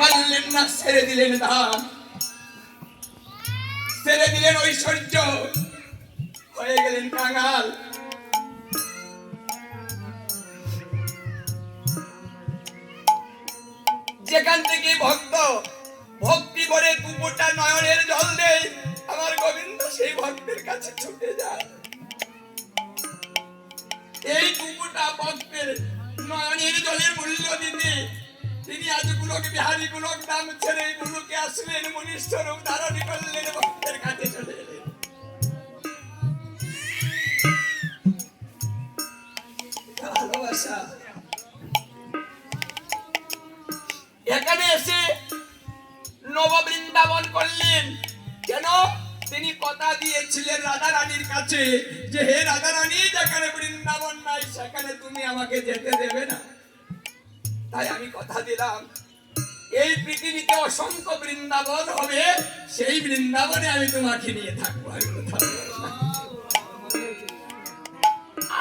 পারলেন না, ছেড়ে দিলেন ধাম, ছেড়ে দিলেন ঐশ্বর্য, হয়ে গেলেন কাঙাল। যেখান থেকে ভক্ত ভক্তি করে দুপুরটা নয়নের জল দেয়, আমার গোবিন্দ সেই ভক্তের কাছে ছুটে যায়। এই দুপুরটা ভক্তের নয়নের জলের মূল্য দিতে তিনি আজ গুলোক বিহারী গুলোক নাম ছেড়ে গুলোকে আসলেন, মনুষ্য রূপ ধারণ করলেন, ভক্তের কাছে চলে এলেন। ভালোবাসা এখানে এসে নববৃন্দাবন করলেন। কেন? তিনি কথা দিয়েছিলেন রাধা রানীর কাছে যে হে রাধা রানী, যেখানে বৃন্দাবন নাই সেখানে তুমি আমাকে যেতে দেবে না। তাই আমি কথা দিলাম এই পৃথিবীতে অসংখ্য বৃন্দাবন হবে, সেই বৃন্দাবনে আমি তোমাকে নিয়ে থাকবো।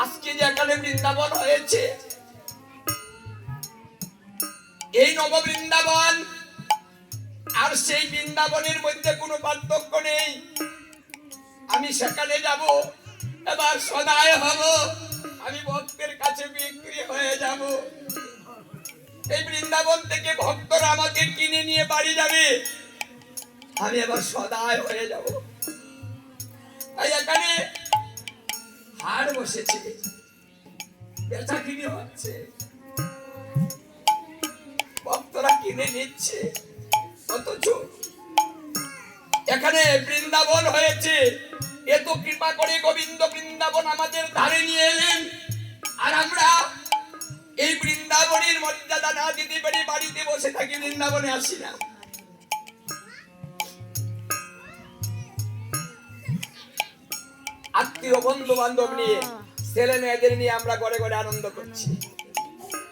আজকে যেখানে বৃন্দাবন হয়েছে, এই নববৃন্দাবন আর সেই বৃন্দাবনের মধ্যে কোনো পার্থক্য নেই। আমি সেখানে যাব, এবার সদায় হব, আমি ভক্তের কাছে বিক্রি হয়ে যাব। এই বৃন্দাবন থেকে ভক্তরা আমাকে কিনে নিয়ে বাড়ি যাবে, আমি এবার সদায় হয়ে যাব। তাই এখানে হাট বসেছে, বেচা কিনে হচ্ছে, ভক্তরা কিনে নিচ্ছে। অথচ এখানে বৃন্দাবন হয়েছে, এত কৃপা করে গোবিন্দ বৃন্দাবন আমাদের ধারে নিয়ে এলেন, আর আমরা এই বৃন্দাবনের মর্যাদা না দিতে পারি বাড়িতে বসে থাকি, বৃন্দাবনে আসি না। আত্মীয় বন্ধু বান্ধব নিয়ে, ছেলে মেয়েদের নিয়ে আমরা ঘরে ঘরে আনন্দ করছি,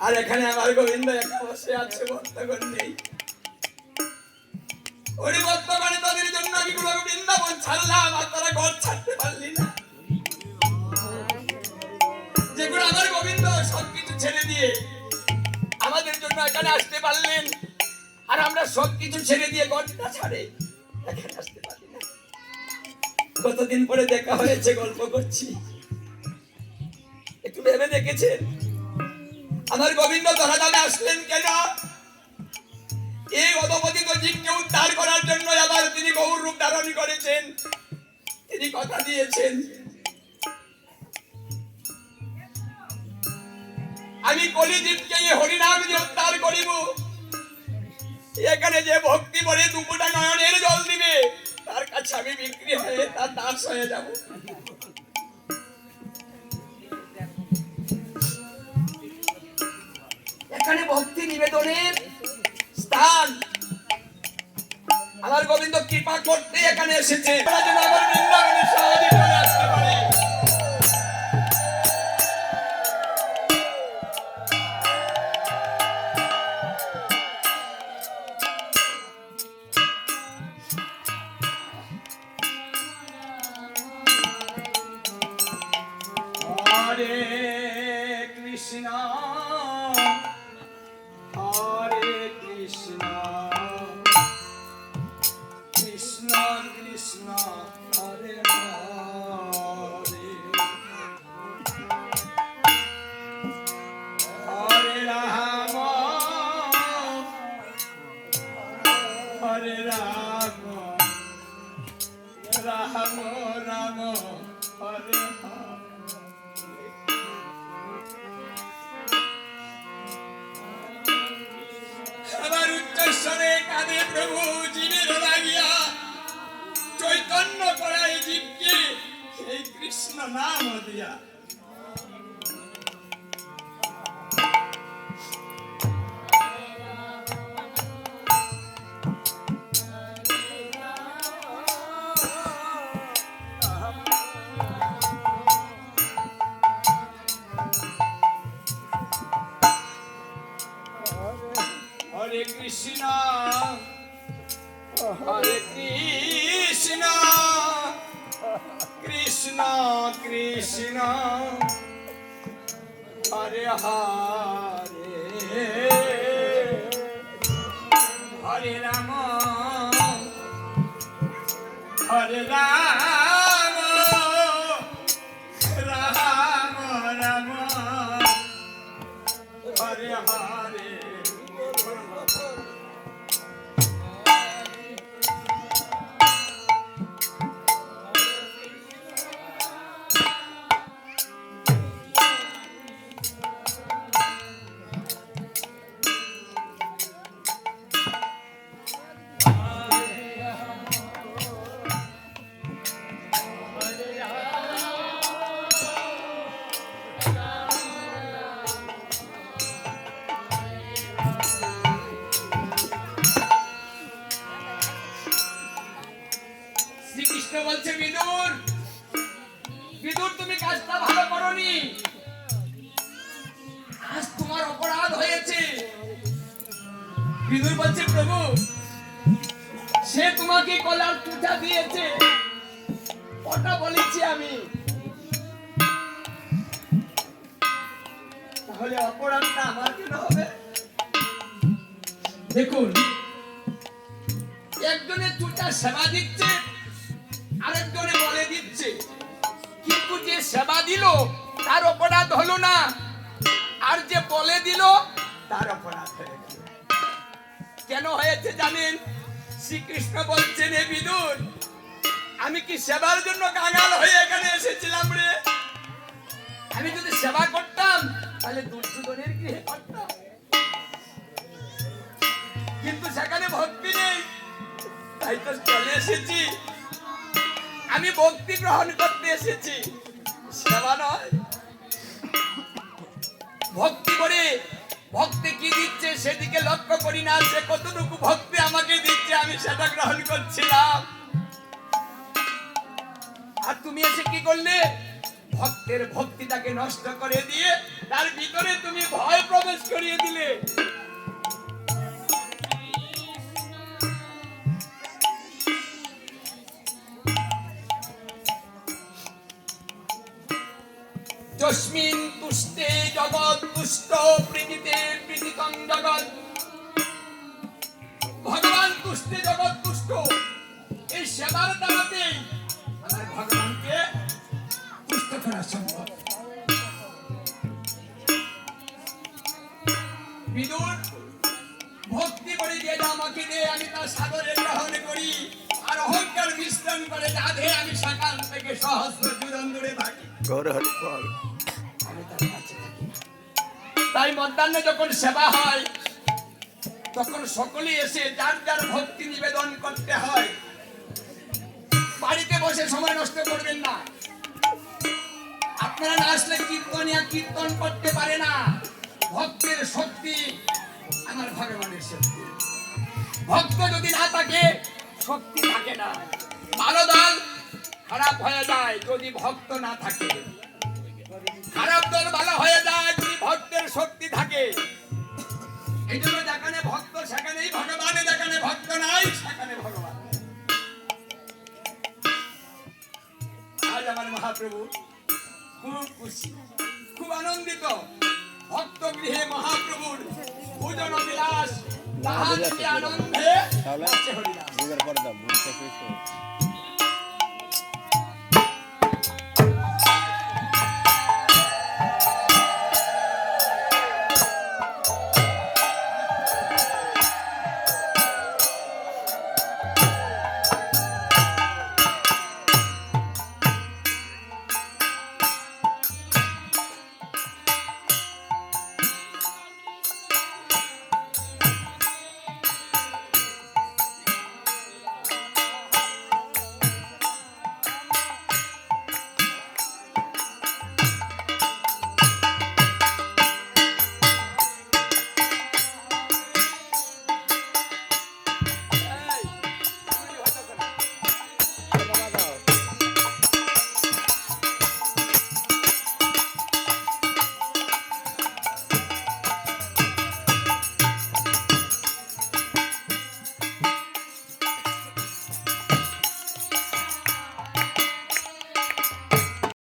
আর এখানে আমার গোবিন্দ একা বসে আছে, ভক্তগণ নেই। ওই ভক্তগণ তাদের জন্য আমি বৃন্দাবন ছাড়লাম, আর তারা ঘর ছাড়তে পারলি না। যেগুলো আমার গোবিন্দ সবকিছু ছেড়ে দিয়ে আমাদের জন্য এখানে আসতে পারলেন, আর আমরা সবকিছু ছেড়ে দিয়ে ঘরটা ছাড়ে এখানে আসতে পারি না। কতদিন পরে দেখা হয়েছে, গল্প করছি, একটু ভেবে দেখেছেন আমার গোবিন্দ ধরাধামে আসলেন কেন? এই অধপতিত জীবকে উদ্ধার করার জন্য আবার তিনি গৌর রূপ ধারণ করেছেন। তিনি কথা দিয়েছেন আমি কলিজীবকে হরিনাম দিয়ে উদ্ধার করিব। এখানে যে ভক্তি বলে দুপুরটা নয়নের জল দিবে, তার কাছে আমি বিক্রি হয়ে তার দাস হয়ে যাব। এখানে ভক্তি নিবেদনের স্থান, আমার গোবিন্দ কৃপা করতে এখানে এসেছে, আমার বৃন্দাবনে সহজে চলে আসতে পারে। হরে কৃষ্ণ হরে কৃষ্ণ কৃষ্ণ কৃষ্ণ হরে হরে, হরে রাম হরে রাম, রাম রাম হরে হরে। আবার উচ্চস্বরে কাঁদে প্রভু জীবের লাগিয়া, চৈতন্য করায় জীবকে এই কৃষ্ণ নাম দিয়া। হরে কৃষ্ণ হরে কৃষ্ণ কৃষ্ণ কৃষ্ণ হরে হরে, হরে রাম হরে রাম রাম রাম হরে হরে। শ্রীকৃষ্ণ বলছে বিদুর, বিদুর তুমি কাজটা ভালো করনি, আজ তোমার অপরাধ হয়েছে। বিদুর বলছে প্রভু, সে তোমাকে কলার পূজা দিয়েছে, ওটা বলেছি আমি, তাহলে অপরাধটা আমার কেন হবে? দেখুন, একজনের চুটা সেবা দিচ্ছে, আরেকজনে বলে দিচ্ছে, কিন্তু যে সেবা দিল তার অপরাধ হলো না, আর যে বলে দিল তার অপরাধ হয়ে গেল। কেন হয়েছে জানেন? শ্রীকৃষ্ণ বলছেন, হে বিদুর, আমি কি সেবার জন্য কাঙাল হয়ে এখানে এসেছিলাম রে? আমি যদি সেবা করতাম তাহলে দুর্যোধনের গৃহে করতাম, কিন্তু সেখানে ভক্তি নেই, তাই তো চলে এসেছি। আমি ভক্তি গ্রহণ করতে এসেছি, সেবা নয়। ভক্তি করে ভক্তি কি দিচ্ছে সেদিকে লক্ষ্য করি না, সে কতটুকু ভক্তি আমাকে দিচ্ছে আমি সেটা গ্রহণ করছিলাম। আর তুমি এসে কি করলে? ভক্তের ভক্তিটাকে নষ্ট করে দিয়ে তার ভিতরে তুমি ভয় প্রবেশ করিয়ে দিলে। যস্মিন তুষ্টে জগৎ তুষ্ট প্রীতিতে প্রীতিতং জগৎ। ভগবান তুষ্টে জগৎ তুষ্ট, এই সেবার দ্বারাতেই আমার ভগবানকে তুষ্ট করা সম্ভব। বিদুর, ভক্তি করে যে আমাকে দে, আমি তার সাদরে গ্রহণ করি, আর অহংকার মিশ্রণ করে রাধে আমি সকাল থেকে সহস্র যুদন দূরে থাকি, আমি তার কাছে থাকি। তাই মধ্যাহ্নে যখন সেবা হয় তখন সকলেই এসে যার যার ভক্তি নিবেদন করতে হয়। বাড়িতে বসে সময় নষ্ট করবেন না। আপনারা না আসলে কীর্তনিয়া কীর্তন করতে পারে না। ভক্তের শক্তি আমার ভগবানের শক্তি। ভক্ত যদি না থাকে শক্তি থাকে না। ভালো দল খারাপ হয়ে যায় যদি ভক্ত না থাকে, খারাপ দল ভালো হয়ে যায় যদি ভক্তের শক্তি থাকে। এই জন্য যেখানে ভক্ত সেখানেই ভগবান, যেখানে ভক্ত নাই সেখানে ভগবান। আজ আমার মহাপ্রভু খুব খুশি, খুব আনন্দিত। ভক্ত গৃহে মহাপ্রভুর ভোজন বিলাস, তাহার আনন্দে হরিদাস।